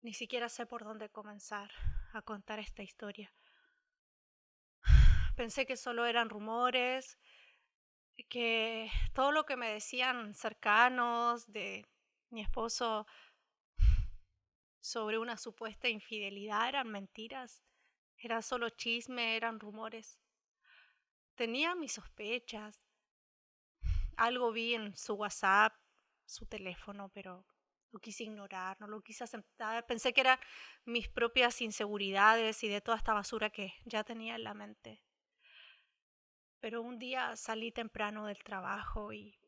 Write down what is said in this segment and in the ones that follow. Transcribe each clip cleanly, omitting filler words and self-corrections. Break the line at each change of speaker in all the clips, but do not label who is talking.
Ni siquiera sé por dónde comenzar a contar esta historia. Pensé que solo eran rumores, que todo lo que me decían cercanos de mi esposo sobre una supuesta infidelidad eran mentiras, era solo chisme, eran rumores. Tenía mis sospechas, algo vi en su WhatsApp, su teléfono, pero lo quise ignorar, no lo quise aceptar. Pensé que eran mis propias inseguridades y de toda esta basura que ya tenía en la mente. Pero un día salí temprano del trabajo y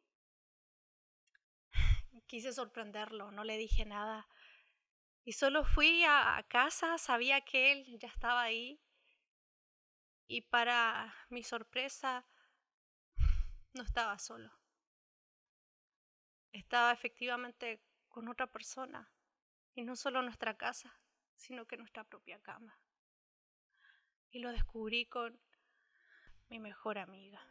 quise sorprenderlo, no le dije nada. Y solo fui a casa, sabía que él ya estaba ahí y para mi sorpresa no estaba solo. Estaba efectivamente con otra persona y no solo nuestra casa, sino que nuestra propia cama. Y lo descubrí con mi mejor amiga.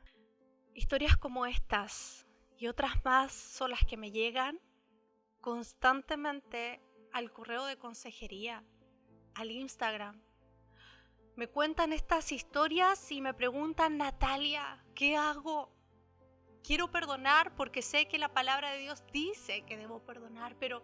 Historias como estas y otras más son las que me llegan constantemente al correo de consejería, al Instagram. Me cuentan estas historias y me preguntan: Natalia, ¿qué hago? Quiero perdonar porque sé que la palabra de Dios dice que debo perdonar, pero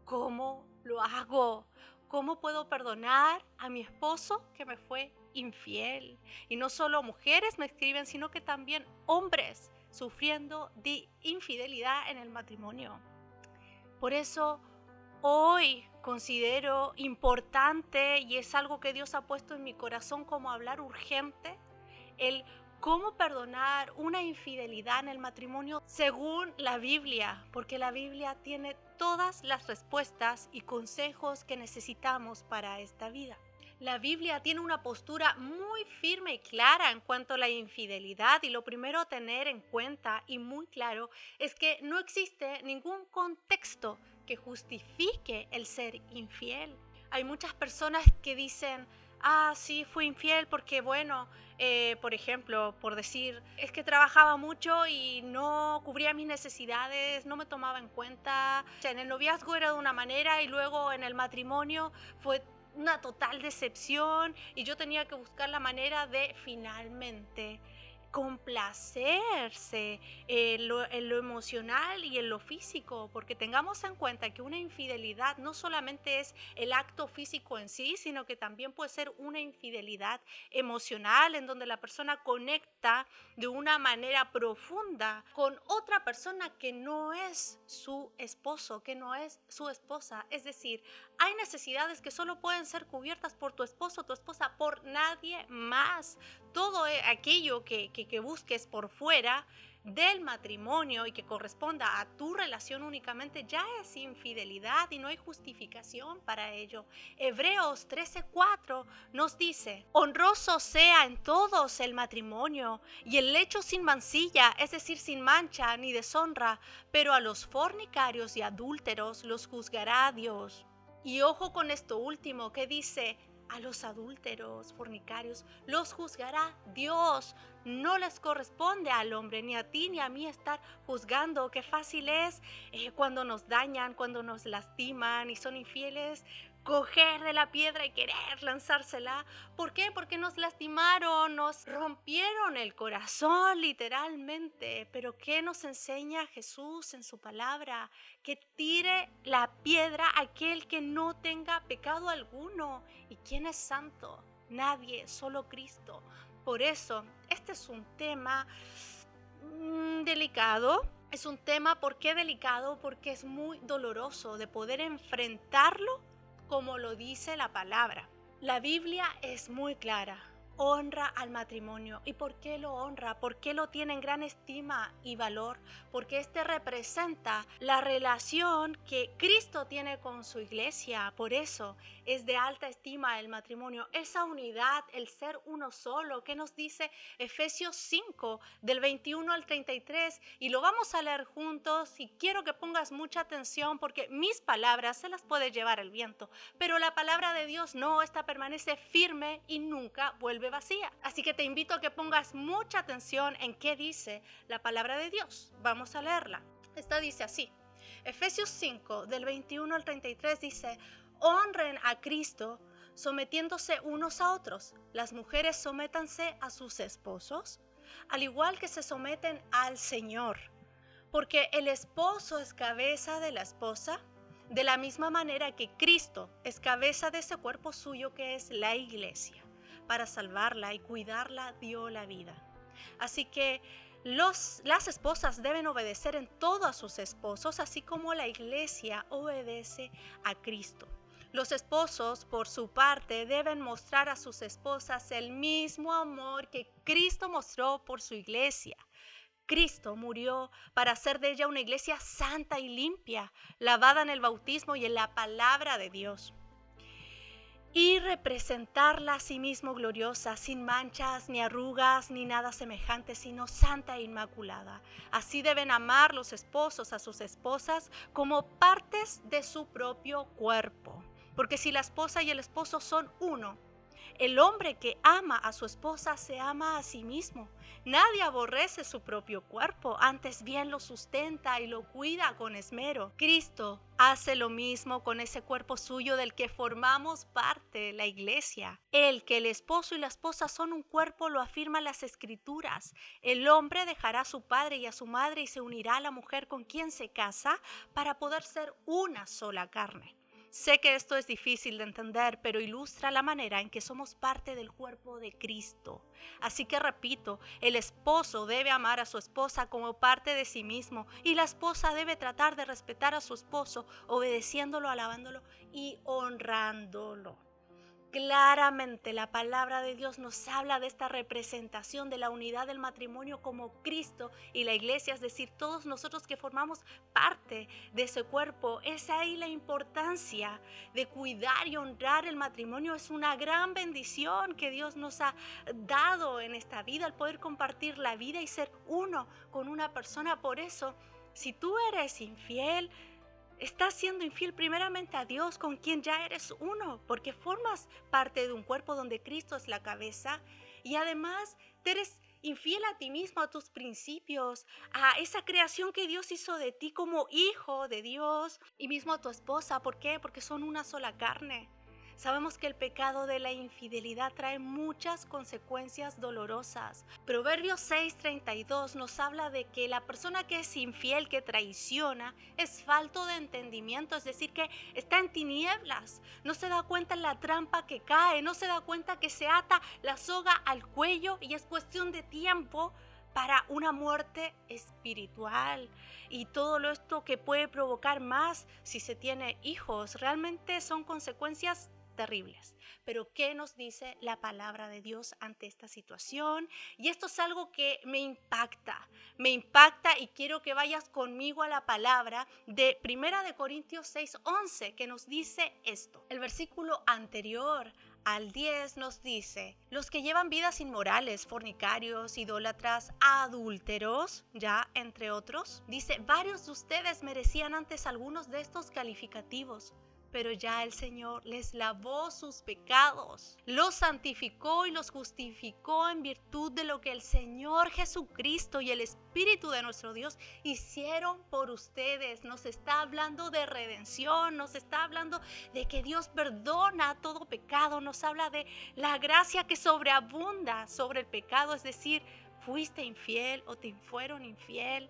¿cómo lo hago? ¿Cómo puedo perdonar a mi esposo que me fue infiel? Y no solo mujeres me escriben, sino que también hombres sufriendo de infidelidad en el matrimonio. Por eso hoy considero importante, y es algo que Dios ha puesto en mi corazón como hablar urgente, el cómo perdonar una infidelidad en el matrimonio según la Biblia, porque la Biblia tiene todas las respuestas y consejos que necesitamos para esta vida. La Biblia tiene una postura muy firme y clara en cuanto a la infidelidad, y lo primero a tener en cuenta y muy claro es que no existe ningún contexto que justifique el ser infiel. Hay muchas personas que dicen: ah, sí, fui infiel porque, bueno, por ejemplo, por decir, es que trabajaba mucho y no cubría mis necesidades, no me tomaba en cuenta. O sea, en el noviazgo era de una manera y luego en el matrimonio fue una total decepción y yo tenía que buscar la manera de finalmente complacerse en lo emocional y en lo físico, porque tengamos en cuenta que una infidelidad no solamente es el acto físico en sí, sino que también puede ser una infidelidad emocional en donde la persona conecta de una manera profunda con otra persona que no es su esposo, que no es su esposa. Es decir, hay necesidades que solo pueden ser cubiertas por tu esposo o tu esposa, por nadie más. Todo aquello que busques por fuera del matrimonio y que corresponda a tu relación únicamente ya es infidelidad y no hay justificación para ello. Hebreos 13:4 nos dice: honroso sea en todos el matrimonio y el lecho sin mancilla, es decir, sin mancha ni deshonra, pero a los fornicarios y adúlteros los juzgará Dios. Y ojo con esto último que dice: a los adúlteros, fornicarios, los juzgará Dios. No les corresponde al hombre, ni a ti ni a mí, estar juzgando. Qué fácil es cuando nos dañan, cuando nos lastiman y son infieles, coger de la piedra y querer lanzársela. ¿Por qué? Porque nos lastimaron, nos rompieron el corazón literalmente. Pero ¿qué nos enseña Jesús en su palabra? Que tire la piedra aquel que no tenga pecado alguno. ¿Y quién es santo? Nadie, solo Cristo. Por eso, este es un tema delicado. Es un tema, ¿por qué delicado? Porque es muy doloroso de poder enfrentarlo como lo dice la palabra. La Biblia es muy clara. Honra al matrimonio. ¿Y por qué lo honra? ¿Por qué lo tiene en gran estima y valor? Porque este representa la relación que Cristo tiene con su iglesia. Por eso es de alta estima el matrimonio. Esa unidad, el ser uno solo, que nos dice Efesios 5, del 21 al 33. Y lo vamos a leer juntos y quiero que pongas mucha atención porque mis palabras se las puede llevar el viento. Pero la palabra de Dios no, esta permanece firme y nunca vuelve vacía. Así que te invito a que pongas mucha atención en qué dice la palabra de Dios. Vamos a leerla. Esta dice así: Efesios 5, del 21 al 33 dice: Honren a Cristo sometiéndose unos a otros. Las mujeres sométanse a sus esposos, al igual que se someten al Señor, porque el esposo es cabeza de la esposa, de la misma manera que Cristo es cabeza de ese cuerpo suyo que es la iglesia. Para salvarla y cuidarla dio la vida. Así que las esposas deben obedecer en todo a sus esposos, así como la iglesia obedece a Cristo. Los esposos, por su parte, deben mostrar a sus esposas el mismo amor que Cristo mostró por su iglesia. Cristo murió para hacer de ella una iglesia santa y limpia, lavada en el bautismo y en la palabra de Dios, y representarla a sí mismo gloriosa, sin manchas, ni arrugas, ni nada semejante, sino santa e inmaculada. Así deben amar los esposos a sus esposas como partes de su propio cuerpo. Porque si la esposa y el esposo son uno, el hombre que ama a su esposa se ama a sí mismo. Nadie aborrece su propio cuerpo, antes bien lo sustenta y lo cuida con esmero. Cristo hace lo mismo con ese cuerpo suyo del que formamos parte, la iglesia. Que el esposo y la esposa son un cuerpo lo afirman las Escrituras. El hombre dejará a su padre y a su madre y se unirá a la mujer con quien se casa para poder ser una sola carne. Sé que esto es difícil de entender, pero ilustra la manera en que somos parte del cuerpo de Cristo. Así que repito, el esposo debe amar a su esposa como parte de sí mismo y la esposa debe tratar de respetar a su esposo, obedeciéndolo, alabándolo y honrándolo. Claramente la palabra de Dios nos habla de esta representación de la unidad del matrimonio como Cristo y la iglesia, es decir, todos nosotros que formamos parte de ese cuerpo. Es ahí la importancia de cuidar y honrar el matrimonio. Es una gran bendición que Dios nos ha dado en esta vida, el poder compartir la vida y ser uno con una persona. Por eso, si tú eres infiel, estás siendo infiel primeramente a Dios, con quien ya eres uno, porque formas parte de un cuerpo donde Cristo es la cabeza, y además te eres infiel a ti mismo, a tus principios, a esa creación que Dios hizo de ti como hijo de Dios, y mismo a tu esposa. ¿Por qué? Porque son una sola carne. Sabemos que el pecado de la infidelidad trae muchas consecuencias dolorosas. Proverbios 6:32 nos habla de que la persona que es infiel, que traiciona, es falto de entendimiento, es decir, que está en tinieblas, no se da cuenta en la trampa que cae, no se da cuenta que se ata la soga al cuello y es cuestión de tiempo para una muerte espiritual. Y todo esto que puede provocar más si se tiene hijos, realmente son consecuencias terribles. Pero ¿qué nos dice la palabra de Dios ante esta situación? Y esto es algo que me impacta y quiero que vayas conmigo a la palabra de 1 Corintios 6:11, que nos dice esto. El versículo anterior al 10 nos dice: los que llevan vidas inmorales, fornicarios, idólatras, adúlteros, ya entre otros, dice, varios de ustedes merecían antes algunos de estos calificativos, pero ya el Señor les lavó sus pecados, los santificó y los justificó en virtud de lo que el Señor Jesucristo y el Espíritu de nuestro Dios hicieron por ustedes. Nos está hablando de redención, nos está hablando de que Dios perdona todo pecado, nos habla de la gracia que sobreabunda sobre el pecado, es decir, fuiste infiel o te fueron infiel,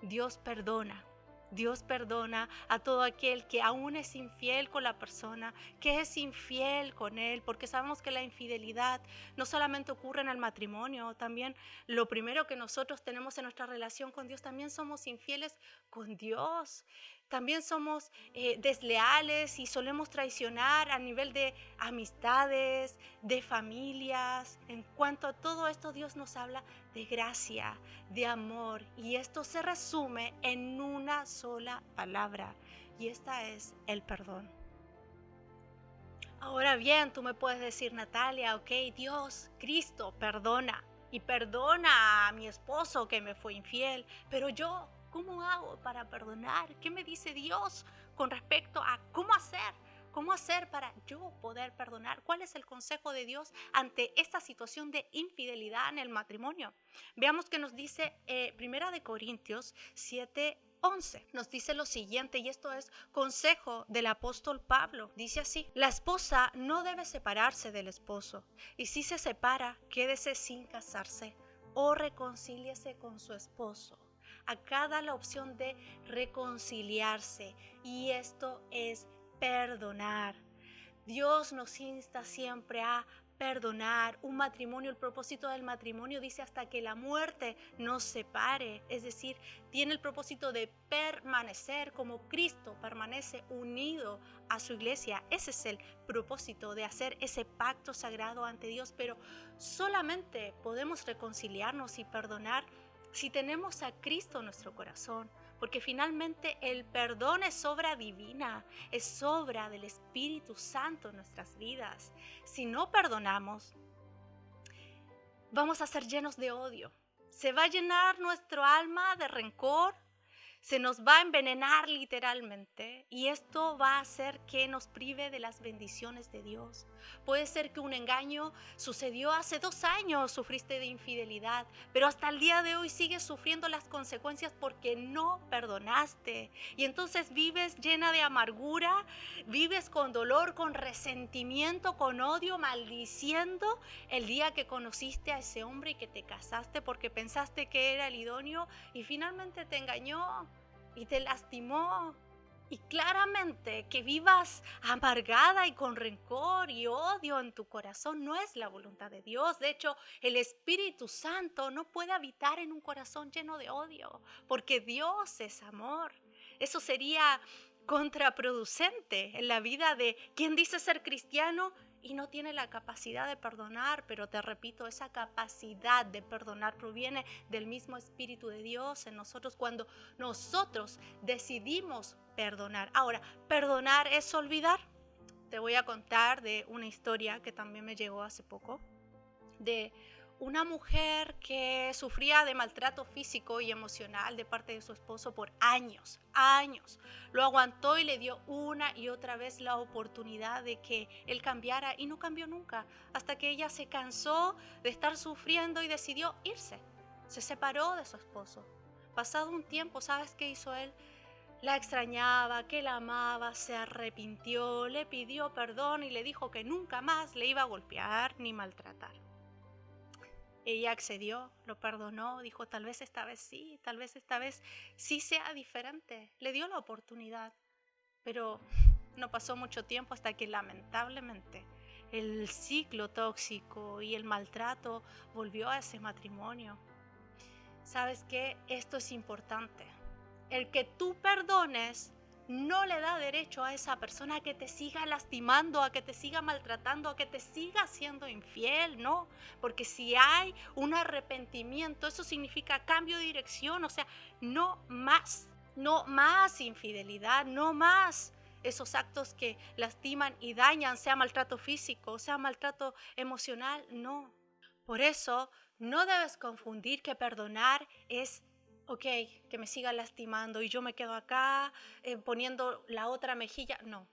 Dios perdona. Dios perdona a todo aquel que aún es infiel con la persona, que es infiel con él, porque sabemos que la infidelidad no solamente ocurre en el matrimonio, también lo primero que nosotros tenemos en nuestra relación con Dios, también somos infieles con Dios. También somos desleales y solemos traicionar a nivel de amistades, de familias. En cuanto a todo esto, Dios nos habla de gracia, de amor, y esto se resume en una sola palabra, y esta es el perdón. Ahora bien, tú me puedes decir, Natalia, ok, Dios, Cristo, perdona, y perdona a mi esposo que me fue infiel, pero yo, ¿cómo hago para perdonar? ¿Qué me dice Dios con respecto a cómo hacer? ¿Cómo hacer para yo poder perdonar? ¿Cuál es el consejo de Dios ante esta situación de infidelidad en el matrimonio? Veamos que nos dice 1 Corintios 7, 11 nos dice lo siguiente, y esto es consejo del apóstol Pablo. Dice así: la esposa no debe separarse del esposo, y si se separa, quédese sin casarse o reconcíliese con su esposo. Acá da la opción de reconciliarse, y esto es perdonar. Dios nos insta siempre a perdonar. Un matrimonio, el propósito del matrimonio dice hasta que la muerte nos separe, es decir, tiene el propósito de permanecer como Cristo permanece unido a su iglesia. Ese es el propósito de hacer ese pacto sagrado ante Dios, pero solamente podemos reconciliarnos y perdonar si tenemos a Cristo en nuestro corazón, porque finalmente el perdón es obra divina, es obra del Espíritu Santo en nuestras vidas. Si no perdonamos, vamos a ser llenos de odio. Se va a llenar nuestro alma de rencor, se nos va a envenenar literalmente, y esto va a hacer que nos prive de las bendiciones de Dios. Puede ser que un engaño sucedió hace 2 años, sufriste de infidelidad, pero hasta el día de hoy sigues sufriendo las consecuencias porque no perdonaste. Y entonces vives llena de amargura, vives con dolor, con resentimiento, con odio, maldiciendo el día que conociste a ese hombre y que te casaste porque pensaste que era el idóneo y finalmente te engañó y te lastimó. Y claramente que vivas amargada y con rencor y odio en tu corazón no es la voluntad de Dios. De hecho, el Espíritu Santo no puede habitar en un corazón lleno de odio, porque Dios es amor. Eso sería contraproducente en la vida de quien dice ser cristiano y no tiene la capacidad de perdonar. Pero te repito, esa capacidad de perdonar proviene del mismo Espíritu de Dios en nosotros cuando nosotros decidimos perdonar. Ahora, ¿perdonar es olvidar? Te voy a contar de una historia que también me llegó hace poco, de una mujer que sufría de maltrato físico y emocional de parte de su esposo por años. Lo aguantó y le dio una y otra vez la oportunidad de que él cambiara, y no cambió nunca, hasta que ella se cansó de estar sufriendo y decidió irse. Se separó de su esposo. Pasado un tiempo, ¿sabes qué hizo él? La extrañaba, que la amaba, se arrepintió, le pidió perdón y le dijo que nunca más le iba a golpear ni maltratar. Ella accedió, lo perdonó, dijo tal vez esta vez sí sea diferente. Le dio la oportunidad, pero no pasó mucho tiempo hasta que lamentablemente el ciclo tóxico y el maltrato volvió a ese matrimonio. ¿Sabes qué? Esto es importante. El que tú perdones no le da derecho a esa persona a que te siga lastimando, a que te siga maltratando, a que te siga siendo infiel, ¿no? Porque si hay un arrepentimiento, eso significa cambio de dirección, o sea, no más infidelidad, no más esos actos que lastiman y dañan, sea maltrato físico, sea maltrato emocional, no. Por eso no debes confundir que perdonar es ok, que me siga lastimando y yo me quedo acá poniendo la otra mejilla. No,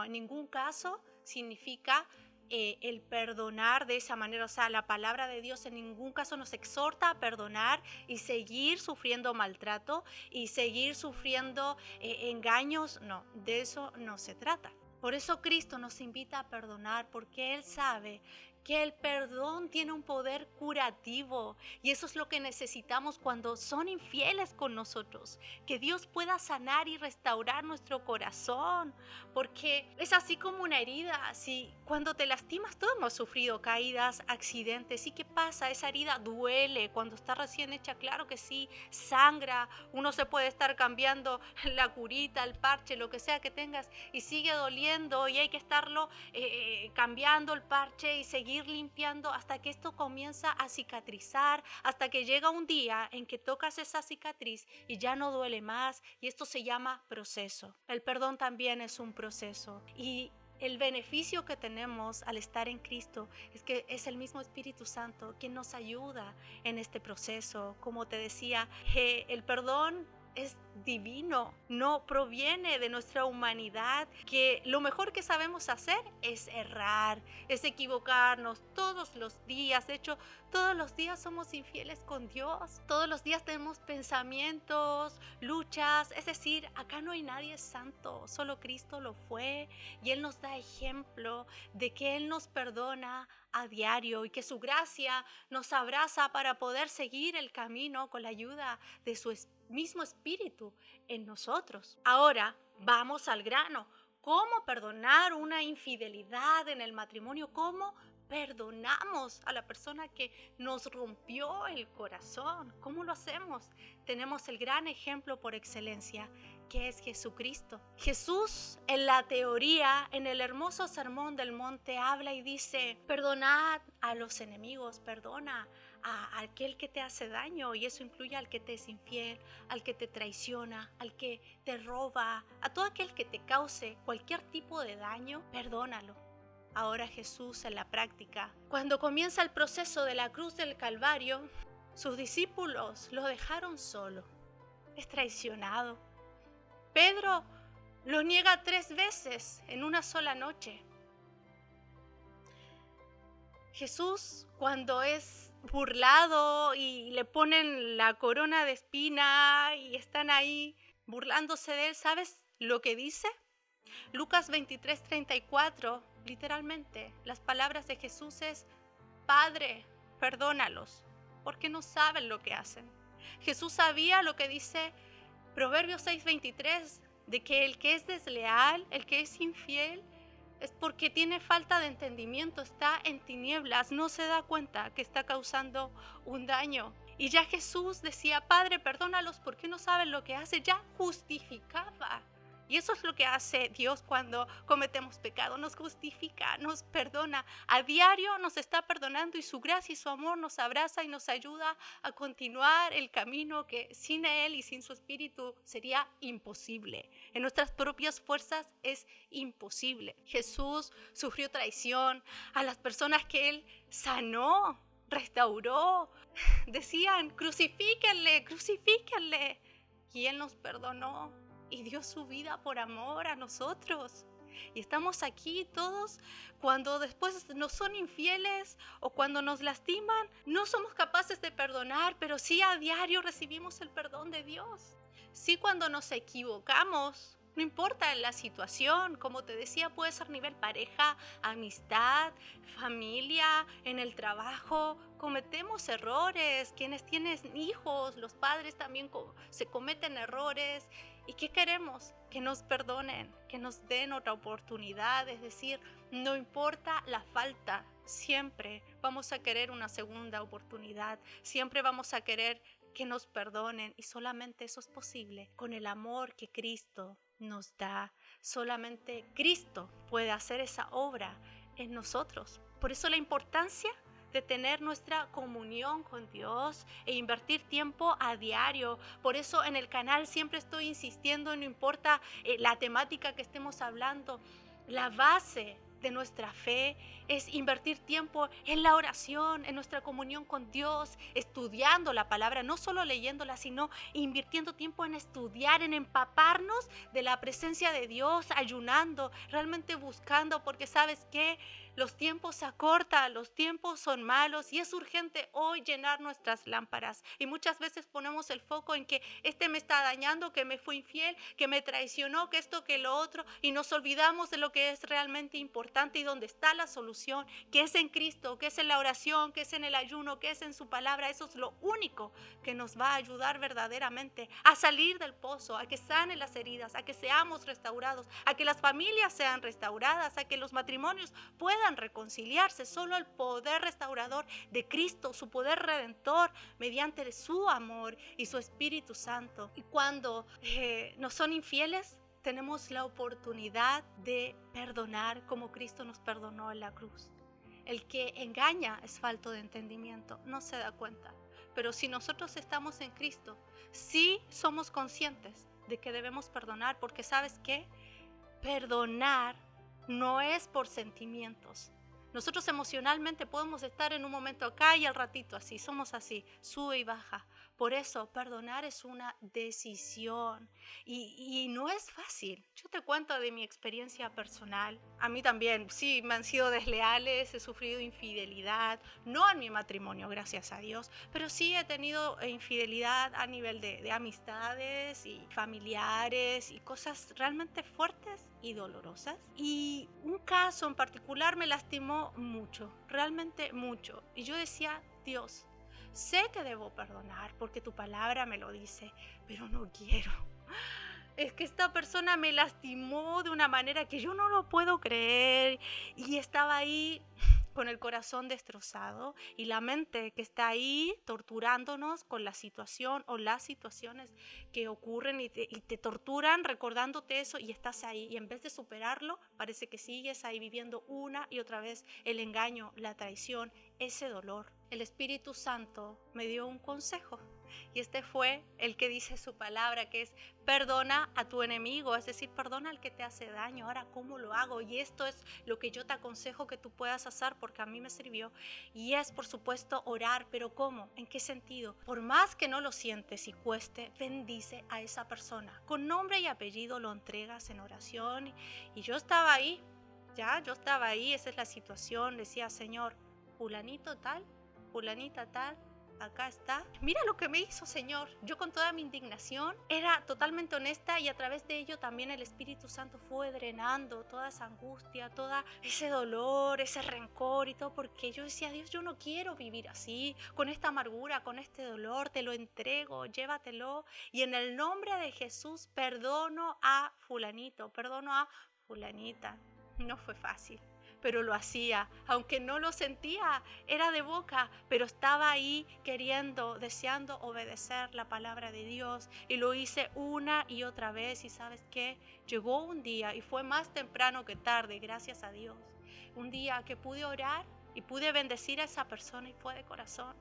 en ningún caso significa el perdonar de esa manera. O sea, la palabra de Dios en ningún caso nos exhorta a perdonar y seguir sufriendo maltrato y seguir sufriendo engaños. No, de eso no se trata. Por eso Cristo nos invita a perdonar, porque Él sabe que el perdón tiene un poder curativo, y eso es lo que necesitamos cuando son infieles con nosotros, que Dios pueda sanar y restaurar nuestro corazón, porque es así como una herida. Si cuando te lastimas, todos hemos sufrido caídas, accidentes, ¿y qué pasa? Esa herida duele cuando está recién hecha, claro que sí, sangra, uno se puede estar cambiando la curita, el parche, lo que sea que tengas, y sigue doliendo, y hay que estarlo cambiando el parche y seguir limpiando hasta que esto comienza a cicatrizar, hasta que llega un día en que tocas esa cicatriz y ya no duele más, y esto se llama proceso. El perdón también es un proceso, y el beneficio que tenemos al estar en Cristo es que es el mismo Espíritu Santo quien nos ayuda en este proceso. Como te decía, el perdón es divino, no proviene de nuestra humanidad, que lo mejor que sabemos hacer es errar, es equivocarnos todos los días. De hecho, todos los días somos infieles con Dios, todos los días tenemos pensamientos, luchas, es decir, acá no hay nadie santo, solo Cristo lo fue y Él nos da ejemplo de que Él nos perdona a diario y que su gracia nos abraza para poder seguir el camino con la ayuda de su mismo Espíritu en nosotros. Ahora vamos al grano. ¿Cómo perdonar una infidelidad en el matrimonio? ¿Cómo perdonamos a la persona que nos rompió el corazón? ¿Cómo lo hacemos? Tenemos el gran ejemplo por excelencia, que es Jesucristo. Jesús, en la teoría, en el hermoso sermón del monte, habla y dice: perdonad a los enemigos, perdona a aquel que te hace daño, y eso incluye al que te es infiel, al que te traiciona, al que te roba, a todo aquel que te cause cualquier tipo de daño, perdónalo. Ahora Jesús en la práctica, cuando comienza el proceso de la cruz del Calvario, sus discípulos lo dejaron solo, es traicionado. Pedro lo niega 3 veces en una sola noche. Jesús, cuando es burlado y le ponen la corona de espina y están ahí burlándose de él, ¿sabes lo que dice? Lucas 23:34, literalmente, las palabras de Jesús es: Padre, perdónalos, porque no saben lo que hacen. Jesús sabía lo que dice Proverbios 6:23, de que el que es desleal, el que es infiel, es porque tiene falta de entendimiento, está en tinieblas, no se da cuenta que está causando un daño. Y ya Jesús decía: Padre, perdónalos porque no saben lo que hace, ya justificaba. Y eso es lo que hace Dios cuando cometemos pecado, nos justifica, nos perdona. A diario nos está perdonando y su gracia y su amor nos abraza y nos ayuda a continuar el camino que sin Él y sin su Espíritu sería imposible. En nuestras propias fuerzas es imposible. Jesús sufrió traición a las personas que Él sanó, restauró. Decían: crucifíquenle, crucifíquenle. Y Él nos perdonó y dio su vida por amor a nosotros. Y estamos aquí todos cuando después nos son infieles o cuando nos lastiman, no somos capaces de perdonar, pero sí a diario recibimos el perdón de Dios. Sí, cuando nos equivocamos, no importa la situación, como te decía, puede ser nivel pareja, amistad, familia, en el trabajo, cometemos errores. Quienes tienen hijos, los padres también se cometen errores. ¿Y qué queremos? Que nos perdonen, que nos den otra oportunidad. Es decir, no importa la falta, siempre vamos a querer una segunda oportunidad, siempre vamos a querer que nos perdonen, y solamente eso es posible con el amor que Cristo nos da. Solamente Cristo puede hacer esa obra en nosotros. Por eso la importancia de tener nuestra comunión con Dios e invertir tiempo a diario. Por eso en el canal siempre estoy insistiendo, no importa la temática que estemos hablando, la base de nuestra fe es invertir tiempo en la oración, en nuestra comunión con Dios, estudiando la palabra, no solo leyéndola, sino invirtiendo tiempo en estudiar, en empaparnos de la presencia de Dios, ayunando, realmente buscando, porque ¿sabes qué? Los tiempos se acortan, los tiempos son malos y es urgente hoy llenar nuestras lámparas. Y muchas veces ponemos el foco en que este me está dañando, que me fue infiel, que me traicionó, que esto, que lo otro, y nos olvidamos de lo que es realmente importante y donde está la solución, que es en Cristo, que es en la oración, que es en el ayuno, que es en su palabra. Eso es lo único que nos va a ayudar verdaderamente a salir del pozo, a que sanen las heridas, a que seamos restaurados, a que las familias sean restauradas, a que los matrimonios puedan reconciliarse. Solo el poder restaurador de Cristo, su poder redentor mediante su amor y su Espíritu Santo. Y cuando nos son infieles, tenemos la oportunidad de perdonar como Cristo nos perdonó en la cruz. El que engaña es falto de entendimiento, no se da cuenta. Pero si nosotros estamos en Cristo, sí somos conscientes de que debemos perdonar, porque ¿sabes qué? Perdonar no es por sentimientos. Nosotros emocionalmente podemos estar en un momento acá y al ratito así, somos así, sube y baja. Por eso, perdonar es una decisión y no es fácil. Yo te cuento de mi experiencia personal. A mí también, sí, me han sido desleales, he sufrido infidelidad, no en mi matrimonio, gracias a Dios, pero sí he tenido infidelidad a nivel de amistades y familiares y cosas realmente fuertes y dolorosas. Y un caso en particular me lastimó mucho, realmente mucho. Y yo decía, Dios, sé que debo perdonar porque tu palabra me lo dice, pero no quiero. Es que esta persona me lastimó de una manera que yo no lo puedo creer y estaba ahí con el corazón destrozado y la mente que está ahí torturándonos con la situación o las situaciones que ocurren y te torturan recordándote eso y estás ahí y en vez de superarlo parece que sigues ahí viviendo una y otra vez el engaño, la traición, ese dolor. El Espíritu Santo me dio un consejo y este fue el que dice su palabra, que es perdona a tu enemigo, es decir, perdona al que te hace daño. Ahora, ¿cómo lo hago? Y esto es lo que yo te aconsejo que tú puedas hacer porque a mí me sirvió. Y es, por supuesto, orar. ¿Pero cómo? ¿En qué sentido? Por más que no lo sientes y cueste, bendice a esa persona. Con nombre y apellido lo entregas en oración. Y yo estaba ahí, yo estaba ahí, esa es la situación. Decía, Señor, fulanito tal, fulanita tal, acá está. Mira lo que me hizo, Señor. Yo con toda mi indignación era totalmente honesta y a través de ello también el Espíritu Santo fue drenando toda esa angustia, todo ese dolor, ese rencor y todo, porque yo decía, Dios, yo no quiero vivir así, con esta amargura, con este dolor, te lo entrego, llévatelo. Y en el nombre de Jesús perdono a fulanito, perdono a fulanita. No fue fácil, pero lo hacía, aunque no lo sentía, era de boca, pero estaba ahí queriendo, deseando obedecer la palabra de Dios y lo hice una y otra vez y ¿sabes qué? Llegó un día y fue más temprano que tarde, gracias a Dios, un día que pude orar y pude bendecir a esa persona y fue de corazón.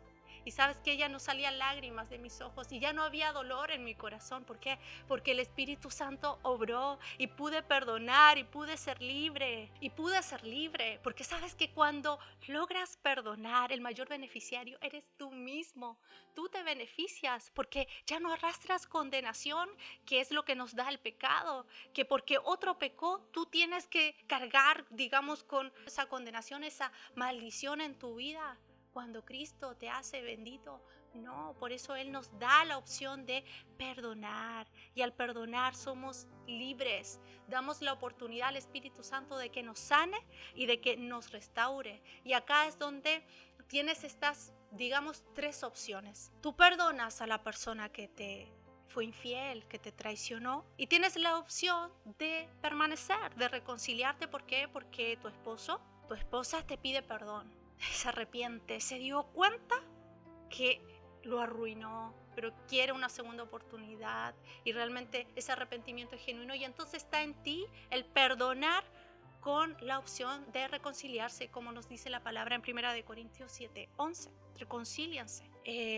Y sabes que ya no salían lágrimas de mis ojos y ya no había dolor en mi corazón. ¿Por qué? Porque el Espíritu Santo obró y pude perdonar y pude ser libre. Y pude ser libre. Porque sabes que cuando logras perdonar, el mayor beneficiario eres tú mismo. Tú te beneficias porque ya no arrastras condenación, que es lo que nos da el pecado. Que porque otro pecó, tú tienes que cargar, digamos, con esa condenación, esa maldición en tu vida. Cuando Cristo te hace bendito, no, por eso Él nos da la opción de perdonar y al perdonar somos libres, damos la oportunidad al Espíritu Santo de que nos sane y de que nos restaure. Y acá es donde tienes estas, digamos, tres opciones. Tú perdonas a la persona que te fue infiel, que te traicionó y tienes la opción de permanecer, de reconciliarte. ¿Por qué? Porque tu esposa te pide perdón. Se arrepiente, se dio cuenta que lo arruinó, pero quiere una segunda oportunidad y realmente ese arrepentimiento es genuino y entonces está en ti el perdonar con la opción de reconciliarse, como nos dice la palabra en 1 Corintios 7:11. Reconcílianse.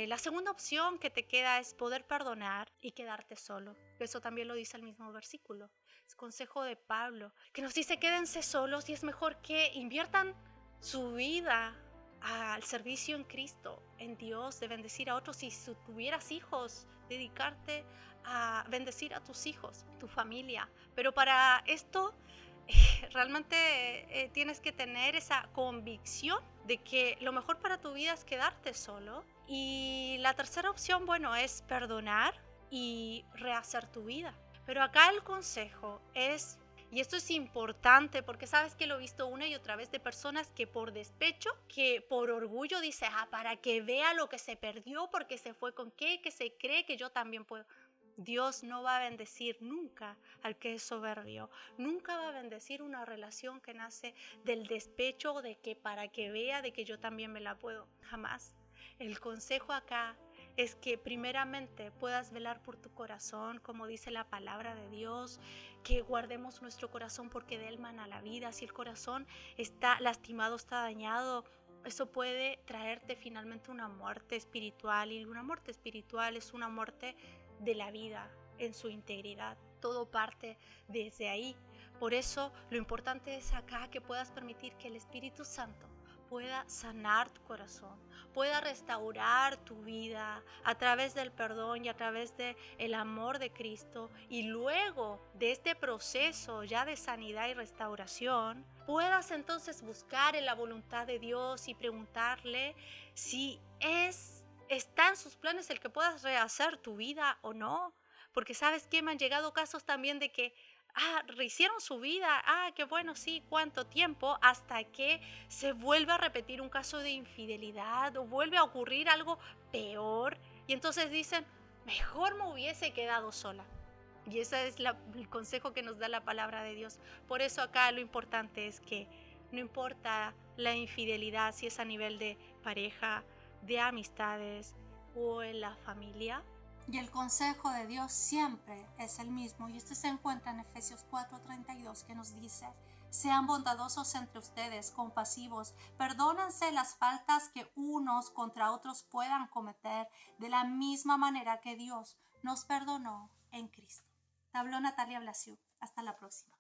La segunda opción que te queda es poder perdonar y quedarte solo. Eso también lo dice el mismo versículo. Es consejo de Pablo, que nos dice quédense solos y es mejor que inviertan su vida al servicio en Cristo, en Dios, de bendecir a otros. Y si tuvieras hijos, dedicarte a bendecir a tus hijos, tu familia. Pero para esto realmente tienes que tener esa convicción de que lo mejor para tu vida es quedarte solo. Y la tercera opción, bueno, es perdonar y rehacer tu vida. Pero acá el consejo es, y esto es importante porque sabes que lo he visto una y otra vez de personas que por despecho, que por orgullo dice, para que vea lo que se perdió porque se fue con qué, que se cree que yo también puedo. Dios no va a bendecir nunca al que es soberbio, nunca va a bendecir una relación que nace del despecho, de que para que vea de que yo también me la puedo, jamás. El consejo acá es que primeramente puedas velar por tu corazón, como dice la palabra de Dios, que guardemos nuestro corazón porque de él mana la vida. Si el corazón está lastimado, está dañado, eso puede traerte finalmente una muerte espiritual, y una muerte espiritual es una muerte de la vida en su integridad. Todo parte desde ahí. Por eso lo importante es acá que puedas permitir que el Espíritu Santo pueda sanar tu corazón, pueda restaurar tu vida a través del perdón y a través del amor de Cristo. Y luego de este proceso ya de sanidad y restauración, puedas entonces buscar en la voluntad de Dios y preguntarle si está en sus planes el que puedas rehacer tu vida o no. Porque sabes que me han llegado casos también de que rehicieron su vida, qué bueno, sí, cuánto tiempo, hasta que se vuelve a repetir un caso de infidelidad o vuelve a ocurrir algo peor. Y entonces dicen, mejor me hubiese quedado sola. Y ese es el consejo que nos da la palabra de Dios. Por eso acá lo importante es que no importa la infidelidad, si es a nivel de pareja, de amistades o en la familia.
Y el consejo de Dios siempre es el mismo. Y este se encuentra en Efesios 4:32, que nos dice: sean bondadosos entre ustedes, compasivos, perdónense las faltas que unos contra otros puedan cometer, de la misma manera que Dios nos perdonó en Cristo. Te habló Natalia Blasiuk. Hasta la próxima.